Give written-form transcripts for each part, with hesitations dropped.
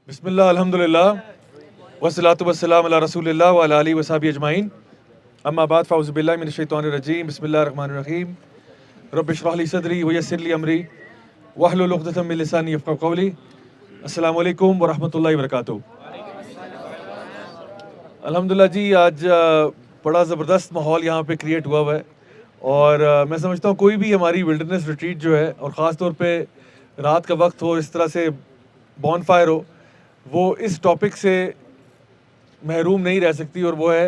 बिस्मिल्लाह अल्हम्दुलिल्लाह वस्सलातु वस्सलाम अला रसूलिल्लाह व अला आलिहि व सहबिहि अजमाइन अम्मा बाद फ़अऊज़ु बिल्लाहि मिनश शैतानिर रजीम बिस्मिल्लाहिर रहमानिर रहीम रब्बि इश्रह ली सदरी व यस्सिर ली अमरी वहलुल उक़दतम मिन लिसानी यफ़क़हू क़ौली। अस्सलामु अलैकुम व रहमतुल्लाहि व बरकातुहू। अल्हम्दुलिल्लाह जी, आज बड़ा ज़बरदस्त माहौल यहाँ पे क्रिएट हुआ है और मैं समझता हूँ कोई भी हमारी विल्डरनेस रिट्रीट जो है और ख़ास तौर पे रात का वक्त हो, इस तरह से बॉनफायर हो, वो इस टॉपिक से महरूम नहीं रह सकती और वो है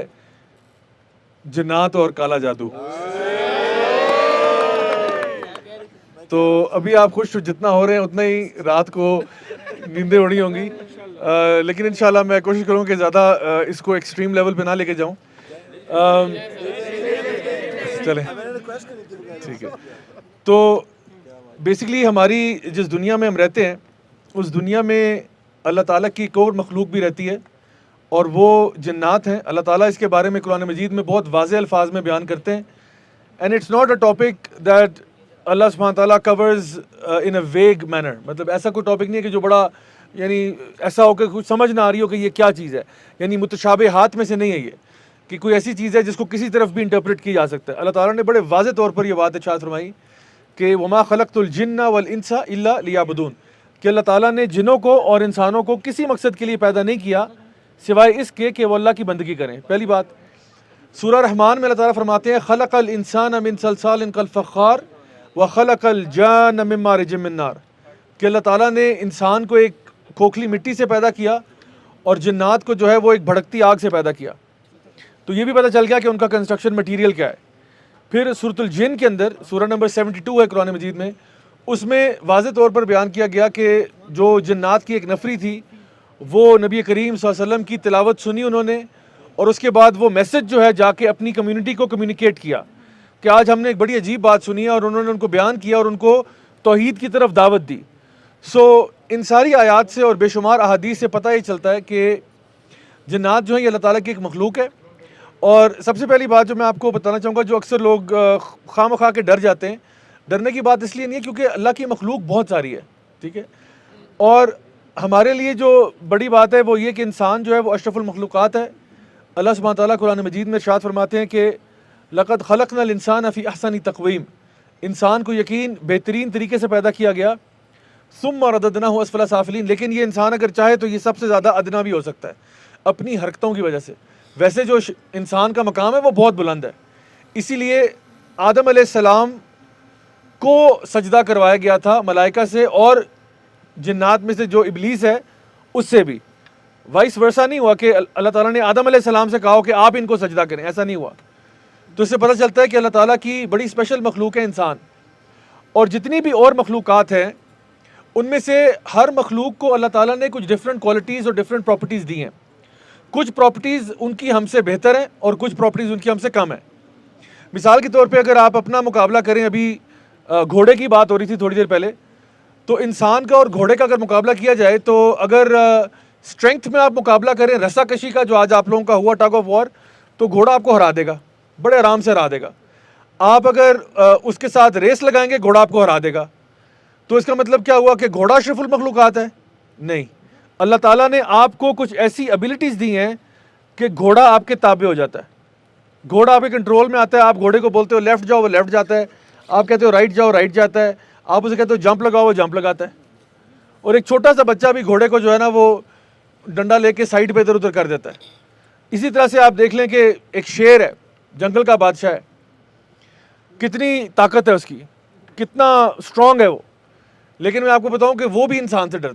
जिन्नात और काला जादू। तो अभी आप खुश जितना हो रहे हैं उतना ही रात को नींदें उड़ी होंगी, लेकिन इंशाल्लाह मैं कोशिश करूँ कि ज़्यादा इसको एक्सट्रीम लेवल पे ना लेके जाऊँ। चलें, ठीक है। तो बेसिकली हमारी जिस दुनिया में हम रहते हैं उस दुनिया में अल्लाह ताला की एक और मखलूक भी रहती है और वो जिन्नात हैं। अल्लाह ताला इसके बारे में कुरान मजीद में बहुत वाज़ेह अल्फाज में बयान करते हैं। And it's not a topic that Allah Subhan Tala covers इन अ वेग मैनर, मतलब ऐसा कोई टॉपिक नहीं है कि जो बड़ा यानी ऐसा हो कि कुछ समझ ना आ रही हो कि ये क्या चीज़ है, यानी मुतशाबिहात में से नहीं है ये कि कोई ऐसी चीज़ है जिसको किसी तरफ भी इंटरप्रेट की जा सकता है। अल्लाह ताला ने बड़े वाज़ेह तौर पर यह बात इरशाद फरमाई कि वमा खलक़तुल जिन्ना वल इंसा इल्ला लियाबुदून, कि अल्लाह ताला ने जिनों को और इंसानों को किसी मकसद के लिए पैदा नहीं किया सिवाय इसके कि वो अल्लाह की बंदगी करें। पहली बात, सूरह रहमान में अल्लाह ताला फरमाते हैं खलक़ल इंसान मिन सलसालिन कल फ़ख़्ख़ार व खलक़ल जान्न मिन मारिजिम मिन नार, कि अल्लाह ताला ने इंसान को एक खोखली मिट्टी से पैदा किया और जिन्नात को जो है वो एक भड़कती आग से पैदा किया। तो ये भी पता चल गया कि उनका कंस्ट्रक्शन मटीरियल क्या है। फिर सूरतुल जिन के अंदर सूरह नंबर 72 है कुरान मजीद में, उसमें वाज़ेह तौर पर बयान किया गया कि जो जिन्नात की एक नफरी थी वो नबी करीम सल्लल्लाहु अलैहि वसल्लम की तिलावत सुनी उन्होंने और उसके बाद वो मैसेज जो है जाके अपनी कम्युनिटी को कम्युनिकेट किया कि आज हमने एक बड़ी अजीब बात सुनी है, और उन्होंने उनको बयान किया और उनको तौहीद की तरफ दावत दी। सो इन सारी आयात से और बेशुमार अहादीस से पता ही चलता है कि जिन्नात जो है ये अल्लाह ताला की एक मखलूक है। और सबसे पहली बात जो मैं आपको बताना चाहूँगा, जो अक्सर लोग खामखा के डर जाते हैं, डरने की बात इसलिए नहीं है क्योंकि अल्लाह की मखलूक बहुत सारी है, ठीक है। और हमारे लिए जो बड़ी बात है वो ये कि इंसान जो है वो अशरफुल मखलूक़ात है। अल्लाह सुब्हान ताला कुरान मजीद में इरशाद फरमाते हैं कि लक़द खलक़नल इंसान फ़ी अहसनी तक़वीम, इंसान को यकीन बेहतरीन तरीके से पैदा किया गया। सुम्मा रददनाहु अस्फ़ला साफ़िलीन, लेकिन ये इंसान अगर चाहे तो ये सबसे ज़्यादा अदना भी हो सकता है अपनी हरकतों की वजह से। वैसे जो इंसान का मकाम है वो बहुत बुलंद है, इसीलिए आदम अलैहिस्सलाम को सजदा करवाया गया था मलाइका से और जिन्नात में से जो इब्लीस है उससे भी। वाइस वर्सा नहीं हुआ कि अल्लाह ताला ने आदम अलैहिस्सलाम से कहा कि आप इनको सजदा करें, ऐसा नहीं हुआ। तो इससे पता चलता है कि अल्लाह ताला की बड़ी स्पेशल मखलूक है इंसान। और जितनी भी और मखलूक़ात हैं उनमें से हर मखलूक को अल्लाह ताला ने कुछ डिफरेंट क्वालिटीज़ और डिफरेंट प्रॉपर्टीज़ दी हैं। कुछ प्रॉपर्टीज़ उनकी हमसे बेहतर हैं और कुछ प्रॉपर्टीज़ उनकी हमसे कम है। मिसाल के तौर पे अगर आप अपना मुकाबला करें, अभी घोड़े की बात हो रही थी थोड़ी देर पहले, तो इंसान का और घोड़े का अगर मुकाबला किया जाए तो अगर स्ट्रेंथ में आप मुकाबला करें रस्साकशी का, जो आज आप लोगों का हुआ टग ऑफ वॉर, तो घोड़ा आपको हरा देगा, बड़े आराम से हरा देगा। आप अगर उसके साथ रेस लगाएंगे घोड़ा आपको हरा देगा। तो इसका मतलब क्या हुआ कि घोड़ा अशरफुल मखलूक़ात है? नहीं, अल्लाह ताला ने आपको कुछ ऐसी एबिलिटीज़ दी हैं कि घोड़ा आपके ताबे हो जाता है, घोड़ा आपके कंट्रोल में आता है। आप घोड़े को बोलते हो लेफ़्ट जाओ वो लेफ़्ट जाता है, आप कहते हो राइट जाओ राइट जाता है, आप उसे कहते हो जंप लगाओ वो जंप लगाता है। और एक छोटा सा बच्चा भी घोड़े को जो है ना वो डंडा लेके साइड पे इधर उधर कर देता है। इसी तरह से आप देख लें कि एक शेर है, जंगल का बादशाह है, कितनी ताकत है उसकी, कितना स्ट्रांग है वो, लेकिन मैं आपको बताऊं कि वो भी इंसान से डरता है।